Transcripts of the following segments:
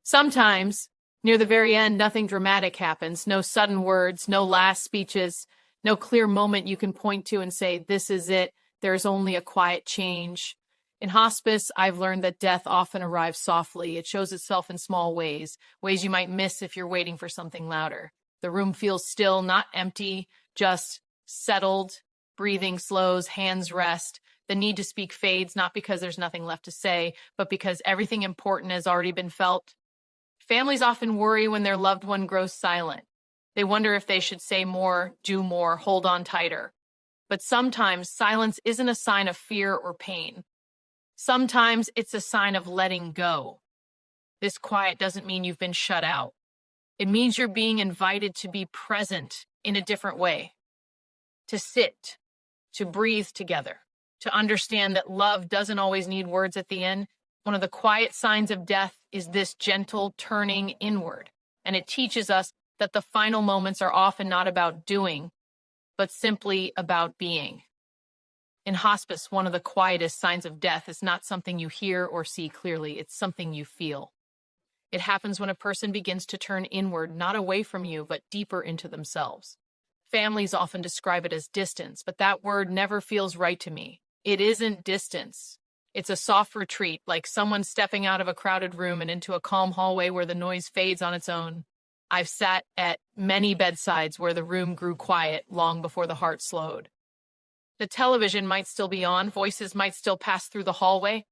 Sometimes, near the very end, nothing dramatic happens. No sudden words, no last speeches, no clear moment you can point to and say, this is it. There's only a quiet change. In hospice, I've learned that death often arrives softly. It shows itself in small ways, ways you might miss if you're waiting for something louder. The room feels still, not empty, just settled. Breathing slows, hands rest. The need to speak fades, not because there's nothing left to say, but because everything important has already been felt. Families often worry when their loved one grows silent. They wonder if they should say more, do more, hold on tighter. But sometimes silence isn't a sign of fear or pain. Sometimes it's a sign of letting go. This quiet doesn't mean you've been shut out. It means you're being invited to be present in a different way, to sit, to breathe together, to understand that love doesn't always need words at the end. One of the quiet signs of death is this gentle turning inward, and it teaches us that the final moments are often not about doing, but simply about being. In hospice, one of the quietest signs of death is not something you hear or see clearly, it's something you feel. It happens when a person begins to turn inward, not away from you, but deeper into themselves. Families often describe it as distance, but that word never feels right to me. It isn't distance. It's a soft retreat, like someone stepping out of a crowded room and into a calm hallway where the noise fades on its own. I've sat at many bedsides where the room grew quiet long before the heart slowed. The television might still be on, voices might still pass through the hallway,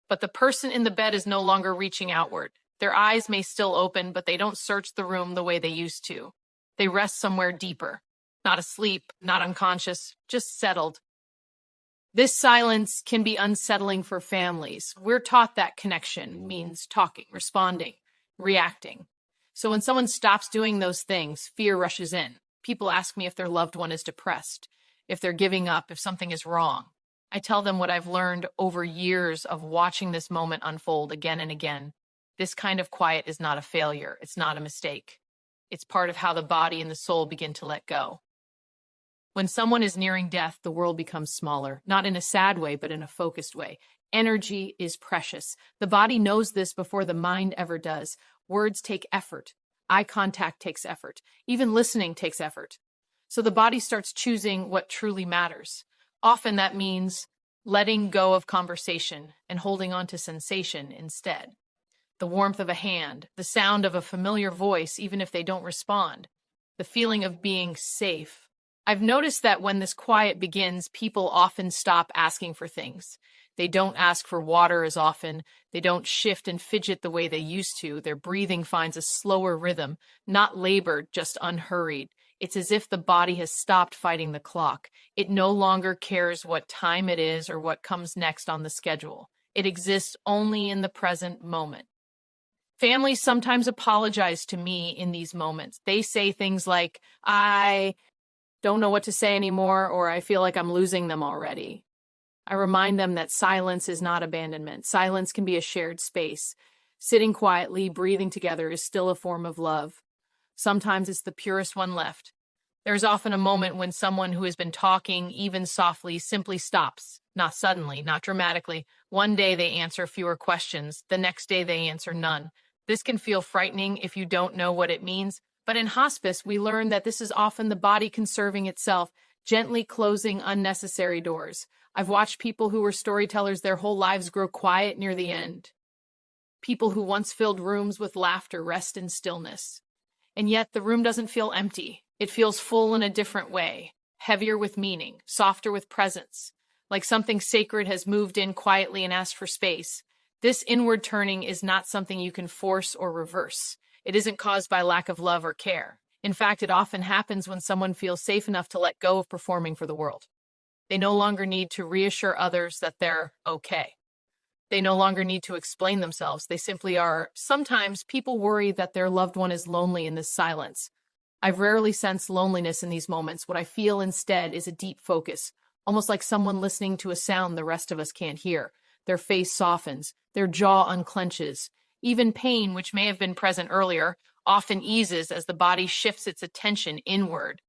but the person in the bed is no longer reaching outward. Their eyes may still open, but they don't search the room the way they used to. They rest somewhere deeper, not asleep, not unconscious, just settled. This silence can be unsettling for families. We're taught that connection means talking, responding, reacting. So when someone stops doing those things, fear rushes in. People ask me if their loved one is depressed, if they're giving up, if something is wrong. I tell them what I've learned over years of watching this moment unfold again and again. This kind of quiet is not a failure. It's not a mistake. It's part of how the body and the soul begin to let go. When someone is nearing death, the world becomes smaller, not in a sad way, but in a focused way. Energy is precious. The body knows this before the mind ever does. Words take effort. Eye contact takes effort. Even listening takes effort. So the body starts choosing what truly matters. Often that means letting go of conversation and holding on to sensation instead. The warmth of a hand, the sound of a familiar voice, even if they don't respond, the feeling of being safe. I've noticed that when this quiet begins, people often stop asking for things. They don't ask for water as often. They don't shift and fidget the way they used to. Their breathing finds a slower rhythm, not labored, just unhurried. It's as if the body has stopped fighting the clock. It no longer cares what time it is or what comes next on the schedule. It exists only in the present moment. Families sometimes apologize to me in these moments. They say things like, I don't know what to say anymore, or I feel like I'm losing them already. I remind them that silence is not abandonment. Silence can be a shared space. Sitting quietly, breathing together is still a form of love. Sometimes it's the purest one left. There's often a moment when someone who has been talking, even softly, simply stops. Not suddenly, not dramatically. One day they answer fewer questions. The next day they answer none. This can feel frightening if you don't know what it means. But in hospice, we learn that this is often the body conserving itself, gently closing unnecessary doors. I've watched people who were storytellers their whole lives grow quiet near the end. People who once filled rooms with laughter rest in stillness. And yet the room doesn't feel empty. It feels full in a different way, heavier with meaning, softer with presence, like something sacred has moved in quietly and asked for space. This inward turning is not something you can force or reverse. It isn't caused by lack of love or care. In fact, it often happens when someone feels safe enough to let go of performing for the world. They no longer need to reassure others that they're okay. They no longer need to explain themselves. They simply are. Sometimes people worry that their loved one is lonely in this silence. I've rarely sensed loneliness in these moments. What I feel instead is a deep focus, almost like someone listening to a sound the rest of us can't hear. Their face softens, their jaw unclenches. Even pain, which may have been present earlier, often eases as the body shifts its attention inward.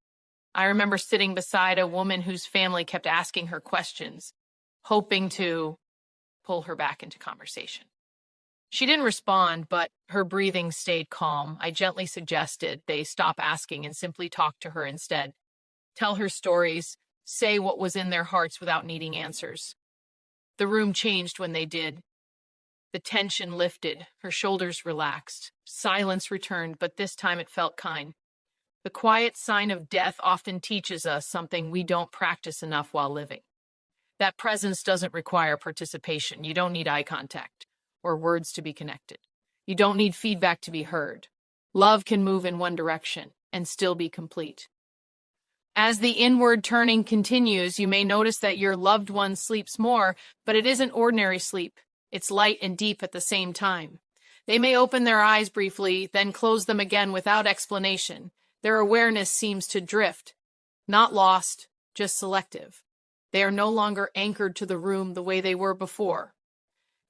I remember sitting beside a woman whose family kept asking her questions, hoping to pull her back into conversation. She didn't respond, but her breathing stayed calm. I gently suggested they stop asking and simply talk to her instead. Tell her stories, say what was in their hearts without needing answers. The room changed when they did. The tension lifted, her shoulders relaxed. Silence returned, but this time it felt kind. The quiet sign of death often teaches us something we don't practice enough while living. That presence doesn't require participation. You don't need eye contact or words to be connected. You don't need feedback to be heard. Love can move in one direction and still be complete. As the inward turning continues, you may notice that your loved one sleeps more, but it isn't ordinary sleep. It's light and deep at the same time. They may open their eyes briefly, then close them again without explanation. Their awareness seems to drift, not lost, just selective. They are no longer anchored to the room the way they were before.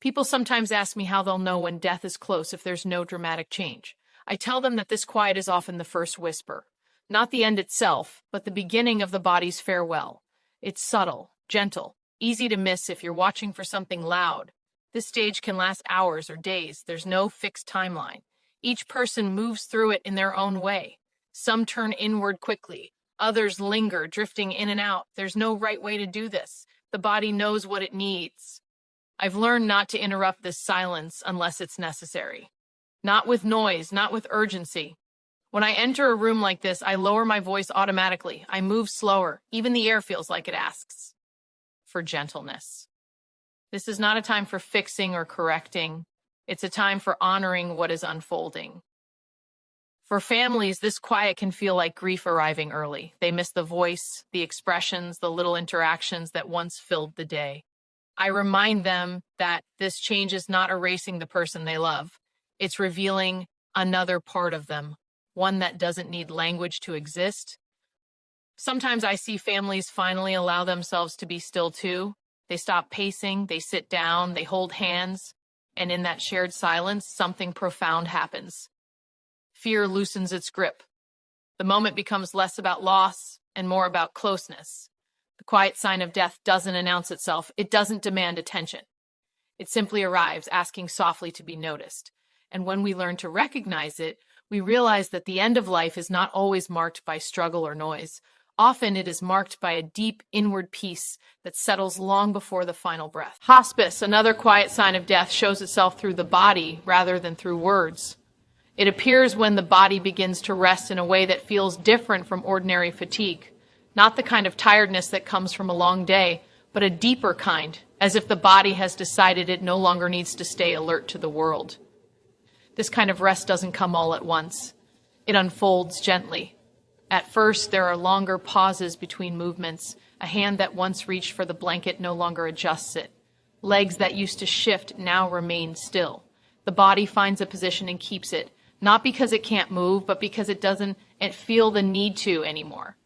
People sometimes ask me how they'll know when death is close if there's no dramatic change. I tell them that this quiet is often the first whisper, not the end itself, but the beginning of the body's farewell. It's subtle, gentle, easy to miss if you're watching for something loud. This stage can last hours or days. There's no fixed timeline. Each person moves through it in their own way. Some turn inward quickly. Others linger, drifting in and out. There's no right way to do this. The body knows what it needs. I've learned not to interrupt this silence unless it's necessary. Not with noise, not with urgency. When I enter a room like this, I lower my voice automatically. I move slower. Even the air feels like it asks for gentleness. This is not a time for fixing or correcting. It's a time for honoring what is unfolding. For families, this quiet can feel like grief arriving early. They miss the voice, the expressions, the little interactions that once filled the day. I remind them that this change is not erasing the person they love. It's revealing another part of them, one that doesn't need language to exist. Sometimes I see families finally allow themselves to be still too. They stop pacing, they sit down, they hold hands, and in that shared silence, something profound happens. Fear loosens its grip. The moment becomes less about loss and more about closeness. The quiet sign of death doesn't announce itself. It doesn't demand attention. It simply arrives, asking softly to be noticed. And when we learn to recognize it, we realize that the end of life is not always marked by struggle or noise. Often it is marked by a deep inward peace that settles long before the final breath. Hospice, another quiet sign of death, shows itself through the body rather than through words. It appears when the body begins to rest in a way that feels different from ordinary fatigue. Not the kind of tiredness that comes from a long day, but a deeper kind, as if the body has decided it no longer needs to stay alert to the world. This kind of rest doesn't come all at once. It unfolds gently. At first, there are longer pauses between movements. A hand that once reached for the blanket no longer adjusts it. Legs that used to shift now remain still. The body finds a position and keeps it, not because it can't move, but because it doesn't feel the need to anymore.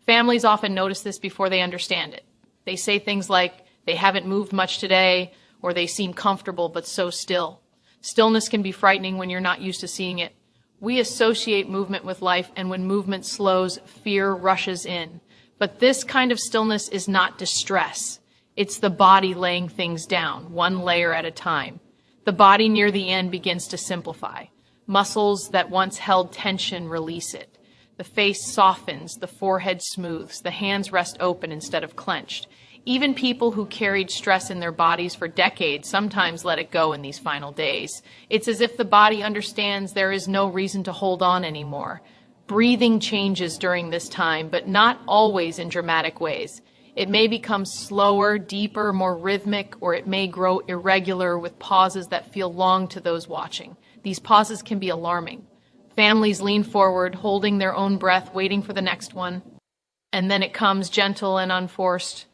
Families often notice this before they understand it. They say things like, they haven't moved much today, or they seem comfortable but so still. Stillness can be frightening when you're not used to seeing it. We associate movement with life, and when movement slows, fear rushes in. But this kind of stillness is not distress. It's the body laying things down, one layer at a time. The body near the end begins to simplify. Muscles that once held tension release it. The face softens, the forehead smooths, the hands rest open instead of clenched. Even people who carried stress in their bodies for decades sometimes let it go in these final days. It's as if the body understands there is no reason to hold on anymore. Breathing changes during this time, but not always in dramatic ways. It may become slower, deeper, more rhythmic, or it may grow irregular with pauses that feel long to those watching. These pauses can be alarming. Families lean forward, holding their own breath, waiting for the next one. And then it comes gentle and unforced.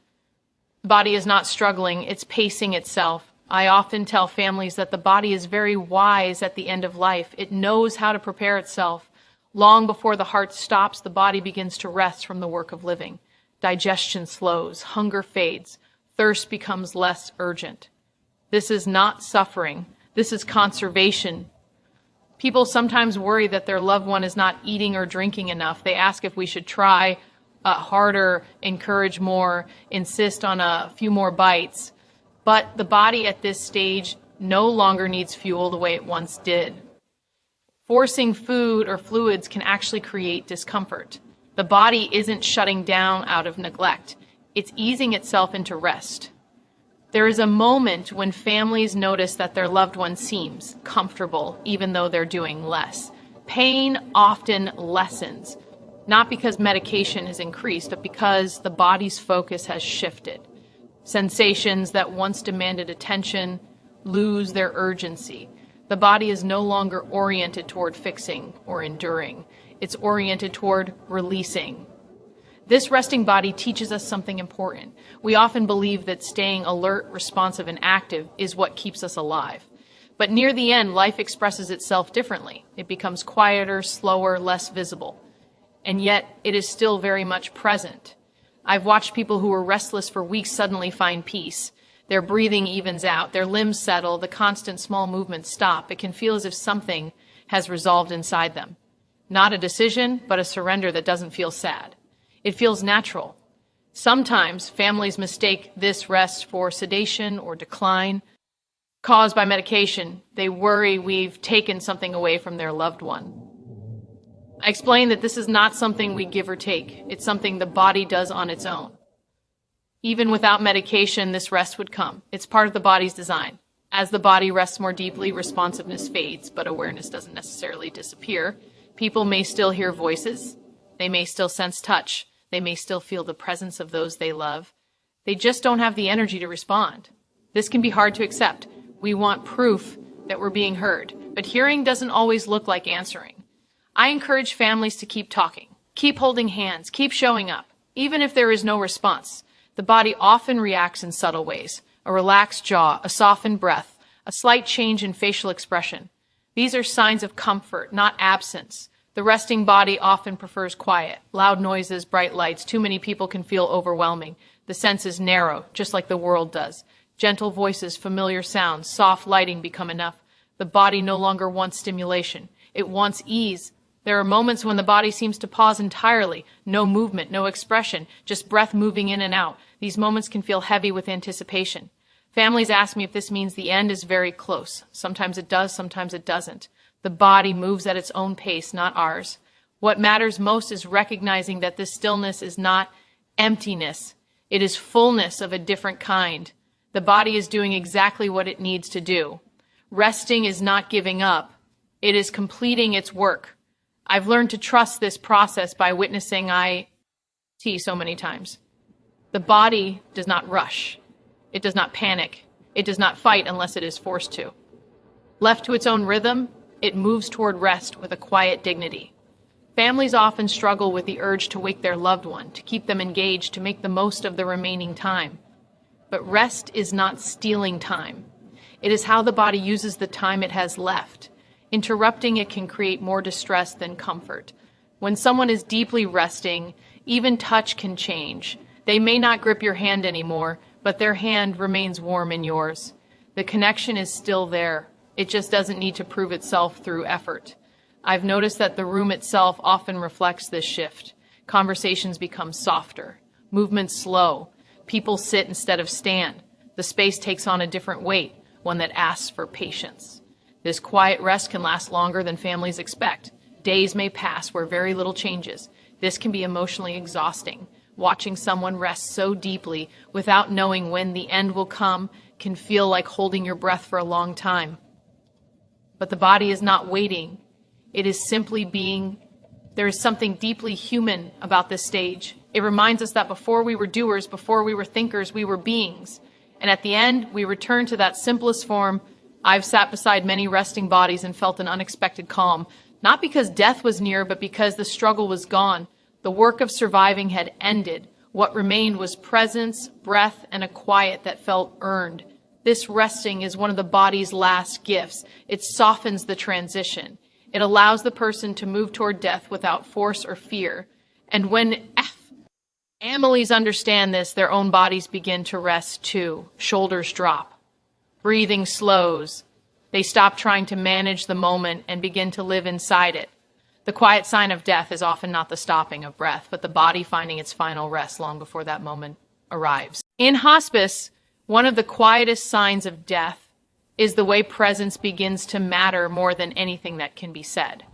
The body is not struggling, it's pacing itself. I often tell families that the body is very wise at the end of life. It knows how to prepare itself. Long before the heart stops, the body begins to rest from the work of living. Digestion slows, hunger fades, thirst becomes less urgent. This is not suffering. This is conservation. People sometimes worry that their loved one is not eating or drinking enough. They ask if we should try harder, encourage more, insist on a few more bites. But the body at this stage no longer needs fuel the way it once did. Forcing food or fluids can actually create discomfort. The body isn't shutting down out of neglect. It's easing itself into rest. There is a moment when families notice that their loved one seems comfortable, even though they're doing less. Pain often lessens, not because medication has increased, but because the body's focus has shifted. Sensations that once demanded attention lose their urgency. The body is no longer oriented toward fixing or enduring. It's oriented toward releasing. This resting body teaches us something important. We often believe that staying alert, responsive, and active is what keeps us alive. But near the end, life expresses itself differently. It becomes quieter, slower, less visible. And yet, it is still very much present. I've watched people who were restless for weeks suddenly find peace. Their breathing evens out, their limbs settle, the constant small movements stop. It can feel as if something has resolved inside them. Not a decision, but a surrender that doesn't feel sad. It feels natural. Sometimes families mistake this rest for sedation or decline caused by medication. They worry we've taken something away from their loved one. I explain that this is not something we give or take. It's something the body does on its own. Even without medication, this rest would come. It's part of the body's design. As the body rests more deeply, responsiveness fades, but awareness doesn't necessarily disappear. People may still hear voices. They may still sense touch. They may still feel the presence of those they love. They just don't have the energy to respond. This can be hard to accept. We want proof that we're being heard, but hearing doesn't always look like answering. I encourage families to keep talking, keep holding hands, keep showing up, even if there is no response. The body often reacts in subtle ways: a relaxed jaw, a softened breath, a slight change in facial expression. These are signs of comfort, not absence. The resting body often prefers quiet. Loud noises, bright lights, too many people can feel overwhelming. The senses narrow, just like the world does. Gentle voices, familiar sounds, soft lighting become enough. The body no longer wants stimulation. It wants ease. There are moments when the body seems to pause entirely. No movement, no expression, just breath moving in and out. These moments can feel heavy with anticipation. Families ask me if this means the end is very close. Sometimes it does, sometimes it doesn't. The body moves at its own pace, not ours. What matters most is recognizing that this stillness is not emptiness. It is fullness of a different kind. The body is doing exactly what it needs to do. Resting is not giving up. It is completing its work. I've learned to trust this process by witnessing so many times. The body does not rush. It does not panic. It does not fight unless it is forced to. Left to its own rhythm, it moves toward rest with a quiet dignity. Families often struggle with the urge to wake their loved one, to keep them engaged, to make the most of the remaining time. But rest is not stealing time. It is how the body uses the time it has left. Interrupting it can create more distress than comfort. When someone is deeply resting, even touch can change. They may not grip your hand anymore, but their hand remains warm in yours. The connection is still there. It just doesn't need to prove itself through effort. I've noticed that the room itself often reflects this shift. Conversations become softer, movements slow. People sit instead of stand. The space takes on a different weight, one that asks for patience. This quiet rest can last longer than families expect. Days may pass where very little changes. This can be emotionally exhausting. Watching someone rest so deeply without knowing when the end will come can feel like holding your breath for a long time. But the body is not waiting. It is simply being. There is something deeply human about this stage. It reminds us that before we were doers, before we were thinkers, we were beings. And at the end, we return to that simplest form. I've sat beside many resting bodies and felt an unexpected calm, not because death was near, but because the struggle was gone. The work of surviving had ended. What remained was presence, breath, and a quiet that felt earned. This resting is one of the body's last gifts. It softens the transition. It allows the person to move toward death without force or fear. And when families understand this, their own bodies begin to rest too. Shoulders drop. Breathing slows. They stop trying to manage the moment and begin to live inside it. The quiet sign of death is often not the stopping of breath, but the body finding its final rest long before that moment arrives. In hospice, one of the quietest signs of death is the way presence begins to matter more than anything that can be said.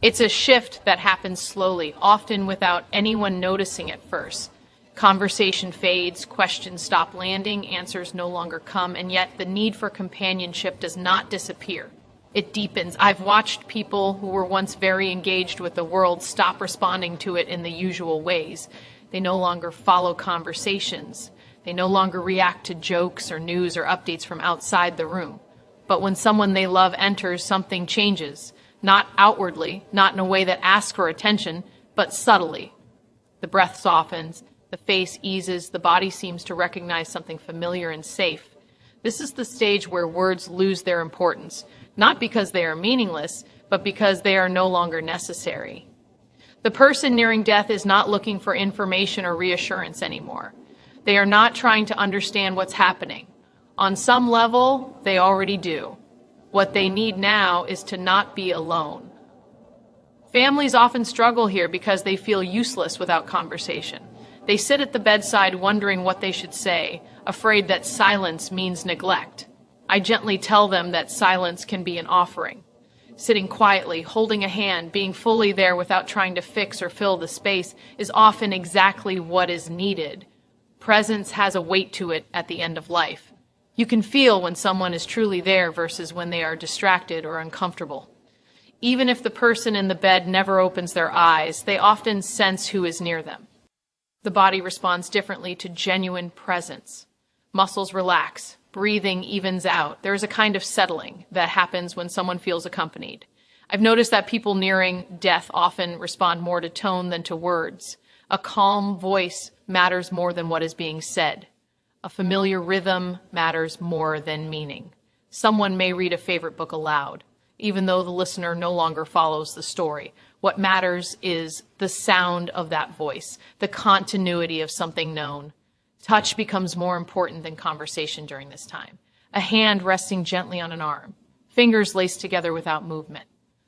It's a shift that happens slowly, often without anyone noticing at first. Conversation fades, questions stop landing, answers no longer come, and yet the need for companionship does not disappear. It deepens. I've watched people who were once very engaged with the world stop responding to it in the usual ways. They no longer follow conversations. They no longer react to jokes or news or updates from outside the room. But when someone they love enters, something changes. Not outwardly, not in a way that asks for attention, but subtly. The breath softens, the face eases, the body seems to recognize something familiar and safe. This is the stage where words lose their importance, not because they are meaningless, but because they are no longer necessary. The person nearing death is not looking for information or reassurance anymore. They are not trying to understand what's happening. On some level, they already do. What they need now is to not be alone. Families often struggle here because they feel useless without conversation. They sit at the bedside wondering what they should say, afraid that silence means neglect. I gently tell them that silence can be an offering. Sitting quietly, holding a hand, being fully there without trying to fix or fill the space is often exactly what is needed. Presence has a weight to it at the end of life. You can feel when someone is truly there versus when they are distracted or uncomfortable. Even if the person in the bed never opens their eyes, they often sense who is near them. The body responds differently to genuine presence. Muscles relax, breathing evens out. There is a kind of settling that happens when someone feels accompanied. I've noticed that people nearing death often respond more to tone than to words. A calm voice matters more than what is being said. A familiar rhythm matters more than meaning. Someone may read a favorite book aloud, even though the listener no longer follows the story. What matters is the sound of that voice, the continuity of something known. Touch becomes more important than conversation during this time. A hand resting gently on an arm, fingers laced together without movement,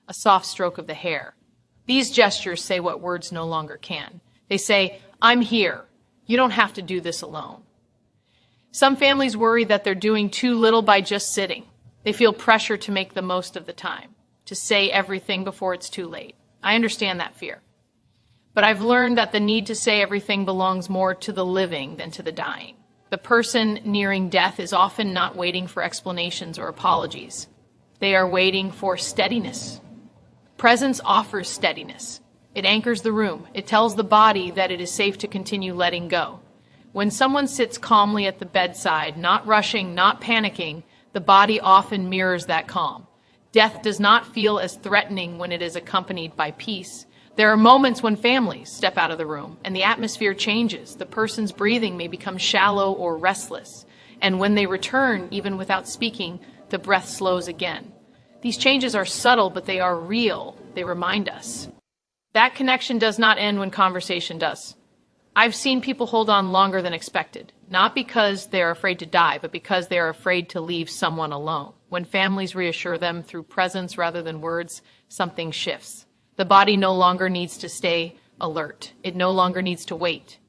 a soft stroke of the hair. These gestures say what words no longer can. They say, "I'm here. You don't have to do this alone." Some families worry that they're doing too little by just sitting. They feel pressure to make the most of the time, to say everything before it's too late. I understand that fear. But I've learned that the need to say everything belongs more to the living than to the dying. The person nearing death is often not waiting for explanations or apologies. They are waiting for steadiness. Presence offers steadiness. It anchors the room. It tells the body that it is safe to continue letting go. When someone sits calmly at the bedside, not rushing, not panicking, the body often mirrors that calm. Death does not feel as threatening when it is accompanied by peace. There are moments when families step out of the room and the atmosphere changes. The person's breathing may become shallow or restless. And when they return, even without speaking, the breath slows again. These changes are subtle, but they are real. They remind us. That connection does not end when conversation does. I've seen people hold on longer than expected, not because they're afraid to die, but because they're afraid to leave someone alone. When families reassure them through presence rather than words, something shifts. The body no longer needs to stay alert. It no longer needs to wait.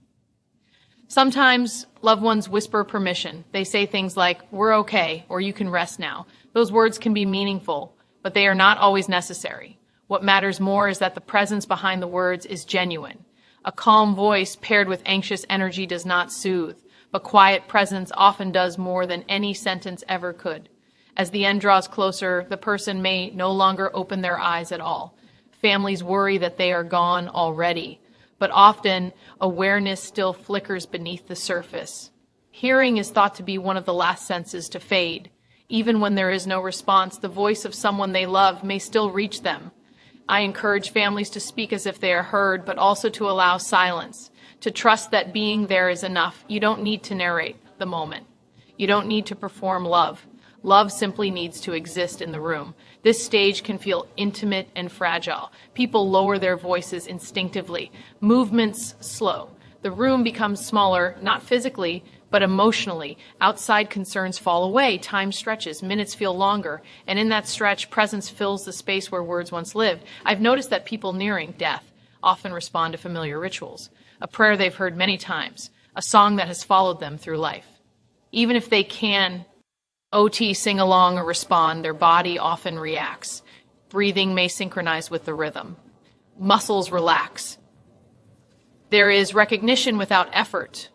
Sometimes loved ones whisper permission. They say things like, "We're okay," or "You can rest now." Those words can be meaningful, but they are not always necessary. What matters more is that the presence behind the words is genuine. A calm voice paired with anxious energy does not soothe, but quiet presence often does more than any sentence ever could. As the end draws closer, the person may no longer open their eyes at all. Families worry that they are gone already, but often awareness still flickers beneath the surface. Hearing is thought to be one of the last senses to fade. Even when there is no response, the voice of someone they love may still reach them. I encourage families to speak as if they are heard, but also to allow silence, to trust that being there is enough. You don't need to narrate the moment. You don't need to perform love. Love simply needs to exist in the room. This stage can feel intimate and fragile. People lower their voices instinctively. Movements slow. The room becomes smaller, not physically, but emotionally. Outside concerns fall away. Time stretches. Minutes feel longer. And in that stretch, presence fills the space where words once lived. I've noticed that people nearing death often respond to familiar rituals. A prayer they've heard many times. A song that has followed them through life. Even if they can OT sing along or respond, their body often reacts. Breathing may synchronize with the rhythm. Muscles relax. There is recognition without effort.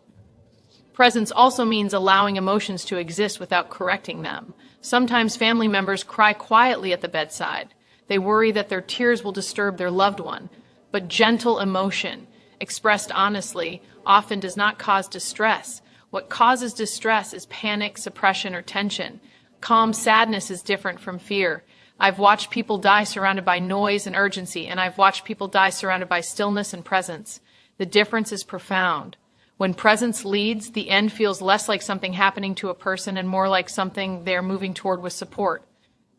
Presence also means allowing emotions to exist without correcting them. Sometimes family members cry quietly at the bedside. They worry that their tears will disturb their loved one. But gentle emotion, expressed honestly, often does not cause distress. What causes distress is panic, suppression, or tension. Calm sadness is different from fear. I've watched people die surrounded by noise and urgency, and I've watched people die surrounded by stillness and presence. The difference is profound. When presence leads, the end feels less like something happening to a person and more like something they're moving toward with support.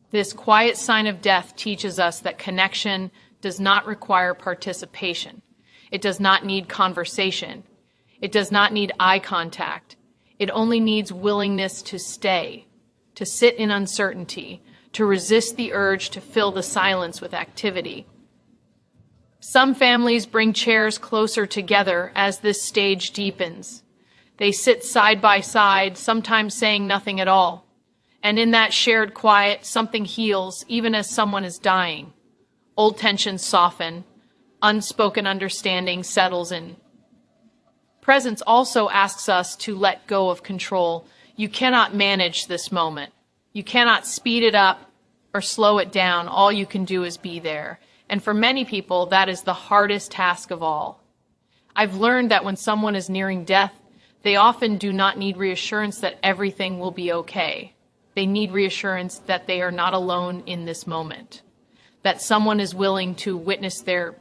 This quiet sign of death teaches us that connection does not require participation. It does not need conversation. It does not need eye contact. It only needs willingness to stay, to sit in uncertainty, to resist the urge to fill the silence with activity. Some families bring chairs closer together as this stage deepens. They sit side by side, sometimes saying nothing at all. And in that shared quiet, something heals, even as someone is dying. Old tensions soften. Unspoken understanding settles in. Presence also asks us to let go of control. You cannot manage this moment. You cannot speed it up or slow it down. All you can do is be there. And for many people, that is the hardest task of all. I've learned that when someone is nearing death, they often do not need reassurance that everything will be okay. They need reassurance that they are not alone in this moment, that someone is willing to witness their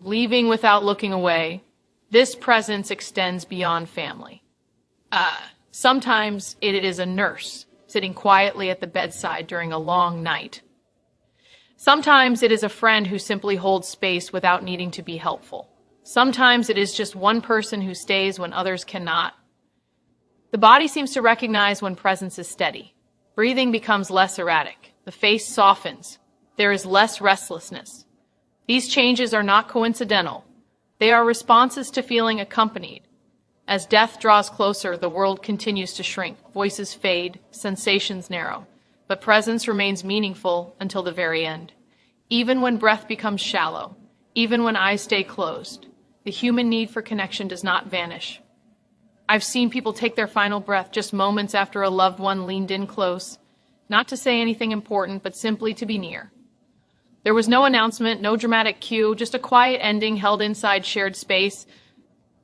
leaving without looking away. This presence extends beyond family. Sometimes it is a nurse sitting quietly at the bedside during a long night. Sometimes it is a friend who simply holds space without needing to be helpful. Sometimes it is just one person who stays when others cannot. The body seems to recognize when presence is steady. Breathing becomes less erratic. The face softens. There is less restlessness. These changes are not coincidental. They are responses to feeling accompanied. As death draws closer, the world continues to shrink. Voices fade, sensations narrow. But presence remains meaningful until the very end. Even when breath becomes shallow, even when eyes stay closed, the human need for connection does not vanish. I've seen people take their final breath just moments after a loved one leaned in close, not to say anything important, but simply to be near. There was no announcement, no dramatic cue, just a quiet ending held inside shared space.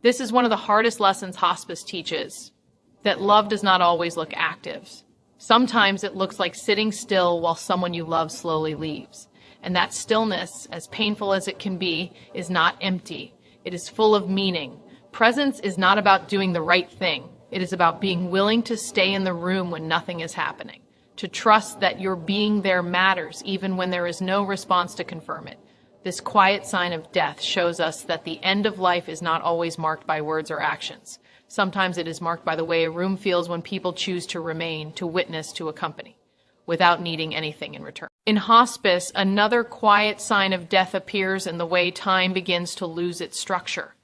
This is one of the hardest lessons hospice teaches, that love does not always look active. Sometimes it looks like sitting still while someone you love slowly leaves. And that stillness, as painful as it can be, is not empty. It is full of meaning. Presence is not about doing the right thing. It is about being willing to stay in the room when nothing is happening, to trust that your being there matters even when there is no response to confirm it. This quiet sign of death shows us that the end of life is not always marked by words or actions. Sometimes it is marked by the way a room feels when people choose to remain, to witness, to accompany, without needing anything in return. In hospice, another quiet sign of death appears in the way time begins to lose its structure.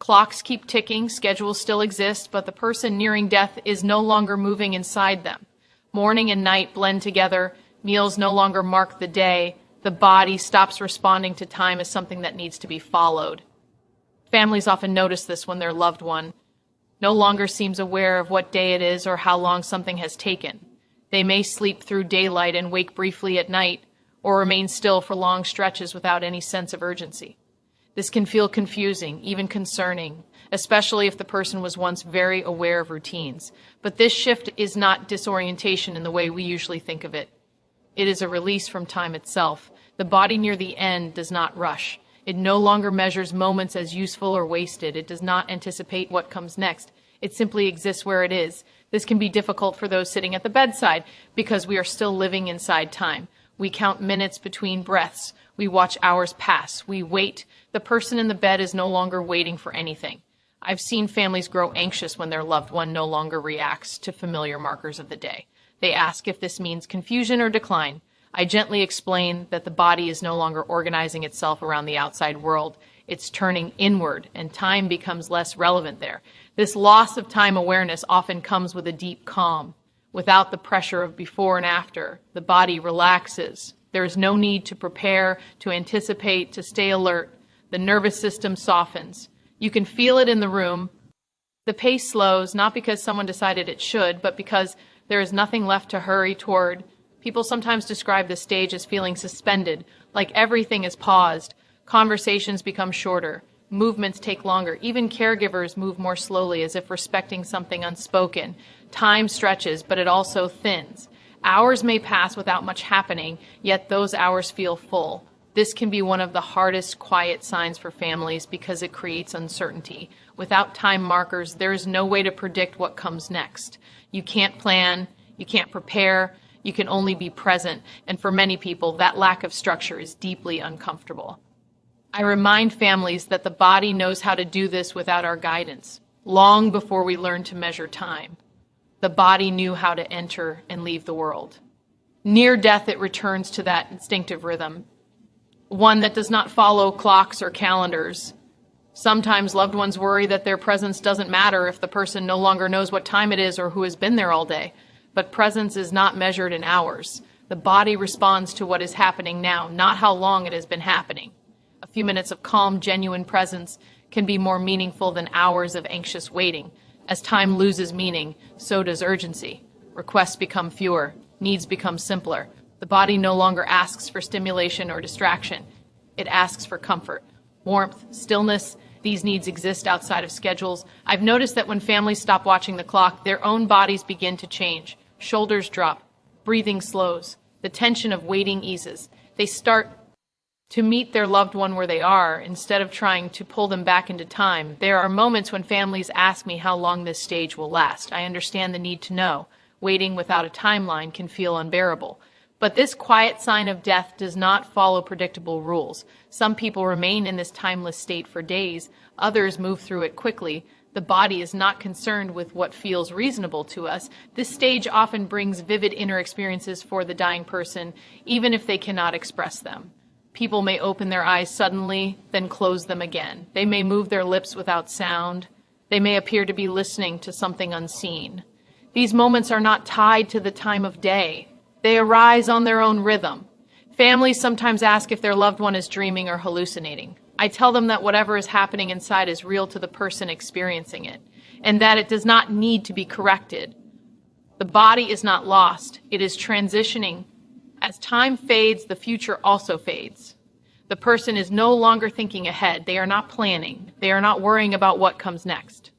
Clocks keep ticking, schedules still exist, but the person nearing death is no longer moving inside them. Morning and night blend together, meals no longer mark the day, the body stops responding to time as something that needs to be followed. Families often notice this when their loved one no longer seems aware of what day it is or how long something has taken. They may sleep through daylight and wake briefly at night, or remain still for long stretches without any sense of urgency. This can feel confusing, even concerning, especially if the person was once very aware of routines. But this shift is not disorientation in the way we usually think of it. It is a release from time itself. The body near the end does not rush. It no longer measures moments as useful or wasted. It does not anticipate what comes next. It simply exists where it is. This can be difficult for those sitting at the bedside because we are still living inside time. We count minutes between breaths. We watch hours pass. We wait. The person in the bed is no longer waiting for anything. I've seen families grow anxious when their loved one no longer reacts to familiar markers of the day. They ask if this means confusion or decline. I gently explain that the body is no longer organizing itself around the outside world. It's turning inward, and time becomes less relevant there. This loss of time awareness often comes with a deep calm. without the pressure of before and after. The body relaxes. There is no need to prepare, to anticipate, to stay alert. The nervous system softens. You can feel it in the room. The pace slows, not because someone decided it should, but because there is nothing left to hurry toward. People sometimes describe this stage as feeling suspended, like everything is paused. Conversations become shorter. Movements take longer. Even caregivers move more slowly, as if respecting something unspoken. Time stretches, but it also thins. Hours may pass without much happening, yet those hours feel full. This can be one of the hardest quiet signs for families because it creates uncertainty. Without time markers, there is no way to predict what comes next. You can't plan, you can't prepare, you can only be present, and for many people, that lack of structure is deeply uncomfortable. I remind families that the body knows how to do this without our guidance, long before we learned to measure time. The body knew how to enter and leave the world. Near death, it returns to that instinctive rhythm, one that does not follow clocks or calendars. Sometimes loved ones worry that their presence doesn't matter if the person no longer knows what time it is or who has been there all day. But presence is not measured in hours. The body responds to what is happening now, not how long it has been happening. A few minutes of calm, genuine presence can be more meaningful than hours of anxious waiting. As time loses meaning, so does urgency. Requests become fewer. Needs become simpler. The body no longer asks for stimulation or distraction. It asks for comfort, warmth, stillness. These needs exist outside of schedules. I've noticed that when families stop watching the clock, their own bodies begin to change. Shoulders drop. Breathing slows. The tension of waiting eases. They start to meet their loved one where they are, instead of trying to pull them back into time. There are moments when families ask me how long this stage will last. I understand the need to know. Waiting without a timeline can feel unbearable. But this quiet sign of death does not follow predictable rules. Some people remain in this timeless state for days. Others move through it quickly. The body is not concerned with what feels reasonable to us. This stage often brings vivid inner experiences for the dying person, even if they cannot express them. People may open their eyes suddenly, then close them again. They may move their lips without sound. They may appear to be listening to something unseen. These moments are not tied to the time of day. They arise on their own rhythm. Families sometimes ask if their loved one is dreaming or hallucinating. I tell them that whatever is happening inside is real to the person experiencing it, and that it does not need to be corrected. The body is not lost. It is transitioning. As time fades, the future also fades. The person is no longer thinking ahead. They are not planning. They are not worrying about what comes next.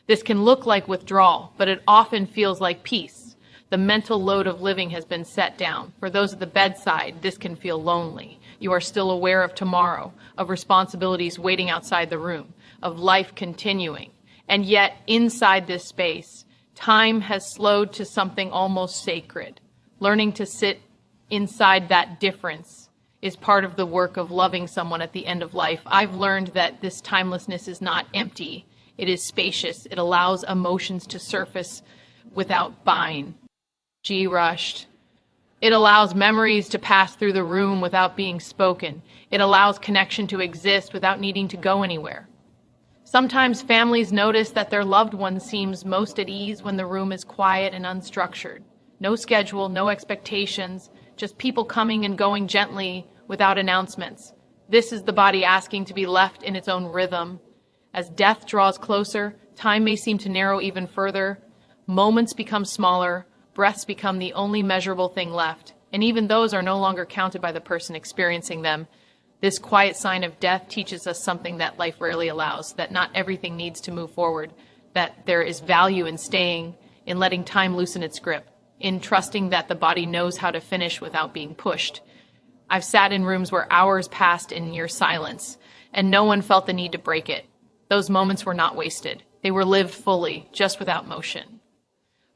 This can look like withdrawal, but it often feels like peace. The mental load of living has been set down. For those at the bedside, this can feel lonely. You are still aware of tomorrow, of responsibilities waiting outside the room, of life continuing. And yet, inside this space, time has slowed to something almost sacred. Learning to sit inside that difference is part of the work of loving someone at the end of life. I've learned that this timelessness is not empty. It is spacious. It allows emotions to surface without buying. Rushed. It allows memories to pass through the room without being spoken. It allows connection to exist without needing to go anywhere. Sometimes families notice that their loved one seems most at ease when the room is quiet and unstructured. No schedule, no expectations, just people coming and going gently without announcements. This is the body asking to be left in its own rhythm. As death draws closer, time may seem to narrow even further. Moments become smaller. Breaths become the only measurable thing left, and even those are no longer counted by the person experiencing them. This quiet sign of death teaches us something that life rarely allows, that not everything needs to move forward, that there is value in staying, in letting time loosen its grip, in trusting that the body knows how to finish without being pushed. I've sat in rooms where hours passed in near silence, and no one felt the need to break it. Those moments were not wasted. They were lived fully, just without motion.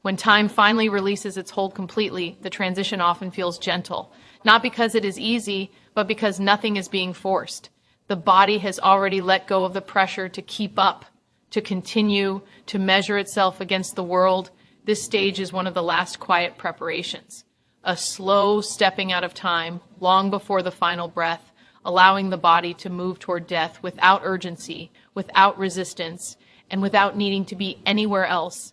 When time finally releases its hold completely, the transition often feels gentle, not because it is easy, but because nothing is being forced. The body has already let go of the pressure to keep up, to continue, to measure itself against the world. This stage is one of the last quiet preparations, a slow stepping out of time, long before the final breath, allowing the body to move toward death without urgency, without resistance, and without needing to be anywhere else.